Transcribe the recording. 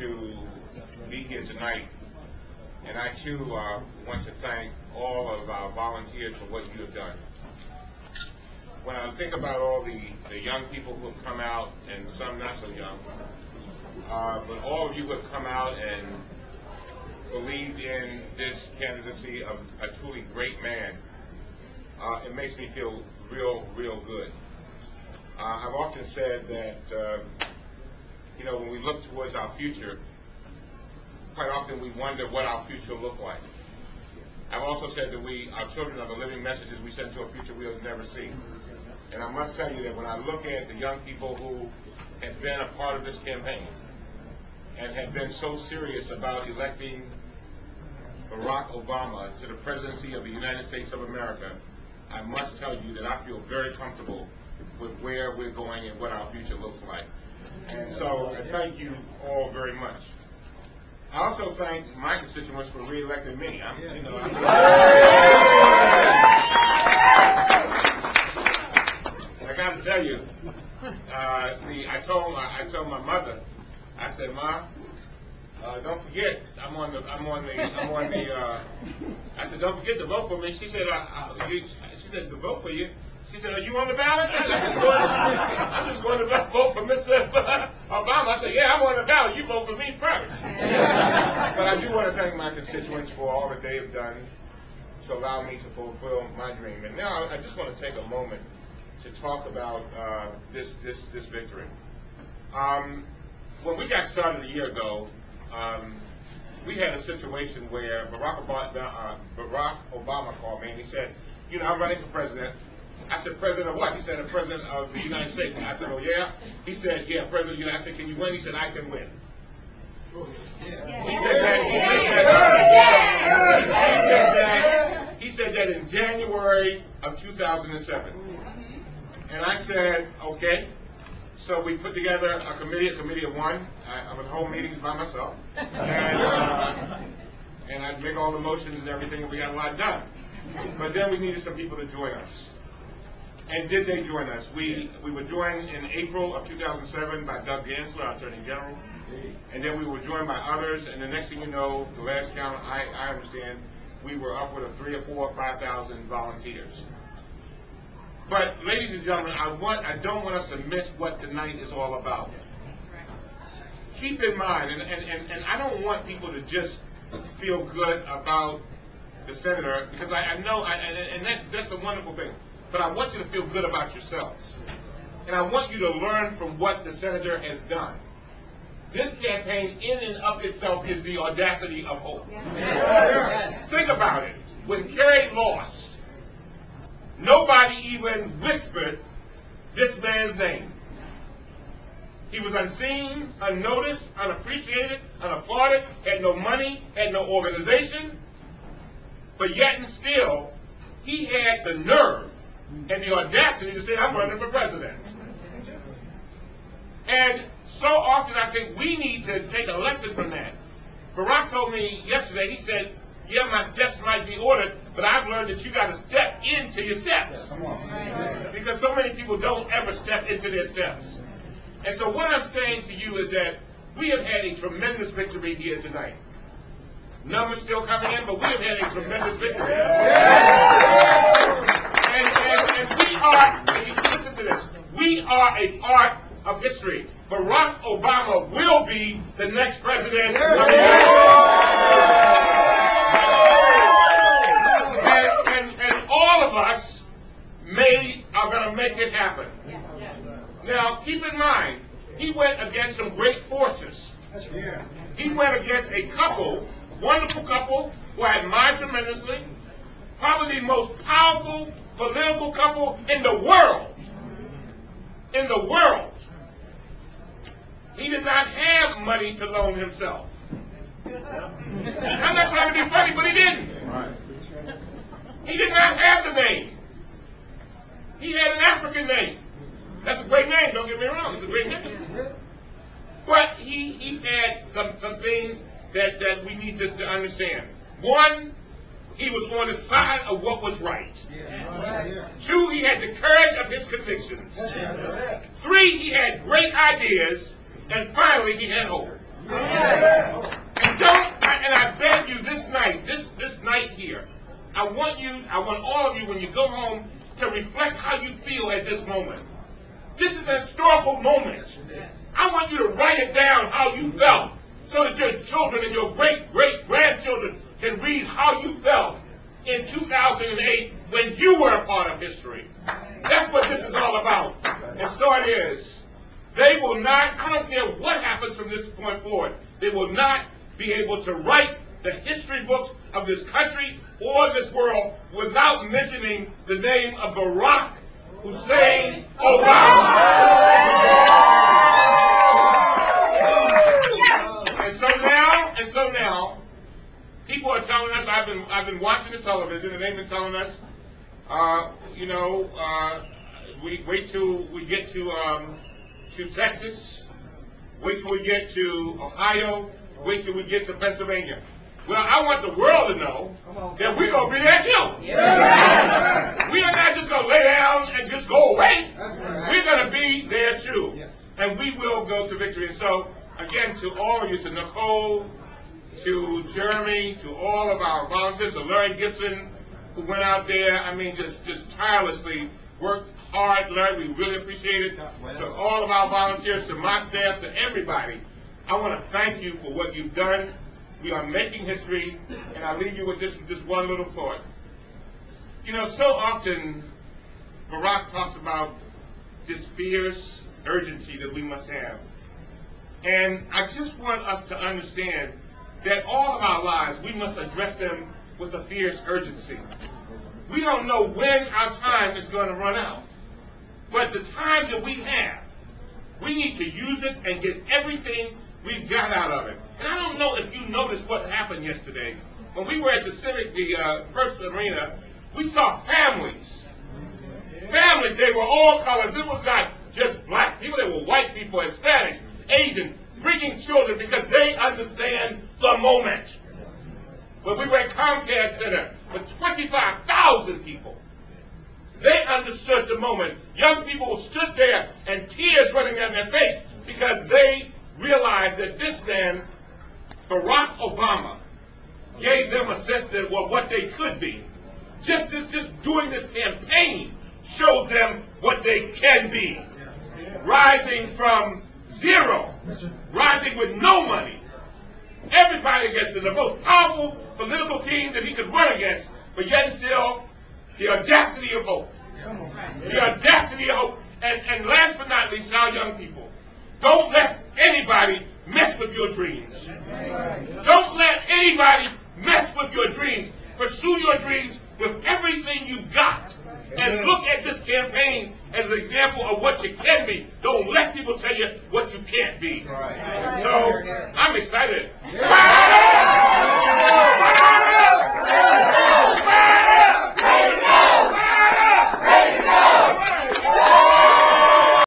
to be here tonight, and I too want to thank all of our volunteers for what you have done. When I think about all the young people who have come out, and some not so young, but all of you who have come out and believed in this candidacy of a truly great man, it makes me feel real good. I've often said that, you know, when we look towards our future, quite often we wonder what our future will look like. I've also said that our children are the living messages we send to a future we'll never see. And I must tell you that when I look at the young people who have been a part of this campaign and have been so serious about electing Barack Obama to the presidency of the United States of America, I must tell you that I feel very comfortable with where we're going and what our future looks like. And so I thank you all very much. I also thank my constituents for re-electing me. I got to tell you, I told my mother, I said, Ma, don't forget, I said, don't forget to vote for me. She said, she said, to vote for you? She said, are you on the ballot? I'm just going to vote for Mr. Obama. I said, yeah, I'm on the ballot. You vote for me first. But I do want to thank my constituents for all that they have done to allow me to fulfill my dream. And now I just want to take a moment to talk about this victory. When we got started a year ago, we had a situation where Barack Obama called me and he said, you know, I'm running for president. I said, president of what? He said, president of the United States. And I said, oh yeah? He said, yeah, president of the United States. I said, can you win? He said, I can win. He said that in January of 2007. And I said, okay. So we put together a committee of one. I would hold meetings by myself. And I'd make all the motions and everything, and we got a lot done. But then we needed some people to join us. And did they join us? We were joined in April of 2007 by Doug Gansler, our Attorney General. And then we were joined by others. And the next thing you know, the last count, I understand, we were upward of 3,000 or 4,000 or 5,000 volunteers. But, ladies and gentlemen, I don't want us to miss what tonight is all about. Keep in mind, and I don't want people to just feel good about the senator, because I know, and that's a wonderful thing, but I want you to feel good about yourselves. And I want you to learn from what the senator has done. This campaign, in and of itself, is the audacity of hope. Yes. Think about it. When Kerry lost, nobody even whispered this man's name. He was unseen, unnoticed, unappreciated, unapplauded, had no money, had no organization, but yet and still, he had the nerve and the audacity to say, I'm running for president. And so often I think we need to take a lesson from that. Barack told me yesterday, he said, yeah, my steps might be ordered, but I've learned that you got to step into your steps. Come on. Because so many people don't ever step into their steps. And so what I'm saying to you is that we have had a tremendous victory here tonight. Numbers still coming in, but we have had a tremendous victory. And we are, listen to this, we are a part of history. Barack Obama will be the next president of the United States. And all of us are going to make it happen. Now, keep in mind, he went against some great forces. He went against a couple, wonderful couple, who I admire tremendously, probably the most powerful political couple in the world. In the world. He did not have money to loan himself. I'm not trying to be funny, but he didn't. He did not have the name. He had an African name. That's a great name, don't get me wrong. It's a great name. But he had some things that we need to understand. One, he was on the side of what was right. Two, he had the courage of his convictions. Three, he had great ideas. And finally, he had hope. And I beg you this night, this night here, I want all of you, when you go home, to reflect how you feel at this moment. This is a historical moment. I want you to write it down how you felt, so that your children and your great-great-grandchildren can read how you felt in 2008 when you were a part of history. That's what this is all about. And so it is. They will not, I don't care what happens from this point forward, they will not be able to write the history books of this country or this world without mentioning the name of Barack Hussein Obama. And so now, people are telling us, I've been watching the television, and they've been telling us, we wait till we get to Texas, wait till we get to Ohio, wait till we get to Pennsylvania. Well, I want the world to know that we're going to be there too. Yes. We are not just going to lay down and just go away. Right. We're going to be there too. Yes. And we will go to victory. And so, again, to all of you, to Nicole, to Jeremy, to all of our volunteers, to Larry Gibson, who went out there, I mean, just tirelessly worked hard, Larry, we really appreciate it. To all of our volunteers, to my staff, to everybody, I want to thank you for what you've done. We are making history, and I'll leave you with this one little thought. You know, so often Barack talks about this fierce urgency that we must have. And I just want us to understand that all of our lives, we must address them with a fierce urgency. We don't know when our time is going to run out. But the time that we have, we need to use it and get everything we've got out of it. And I don't know if you noticed what happened yesterday. When we were at the First Arena, we saw families. Families, they were all colors. It was not just black people. They were white people, Hispanics, Asian, bringing children because they understand the moment. When we were at Comcast Center with 25,000 people, they understood the moment. Young people stood there and tears running down their face because they realized that this man, Barack Obama, gave them a sense of what they could be. Just doing this campaign shows them what they can be. Rising from zero, rising with no money. Everybody against the most powerful political team that he could run against, but yet still, the audacity of hope. The audacity of hope. And last but not least, our young people, don't let anybody mess with your dreams. Don't let anybody mess with your dreams. Pursue your dreams with everything you got. And look at this campaign as an example of what you can be. Don't let people tell you what you can't be. So, I'm excited.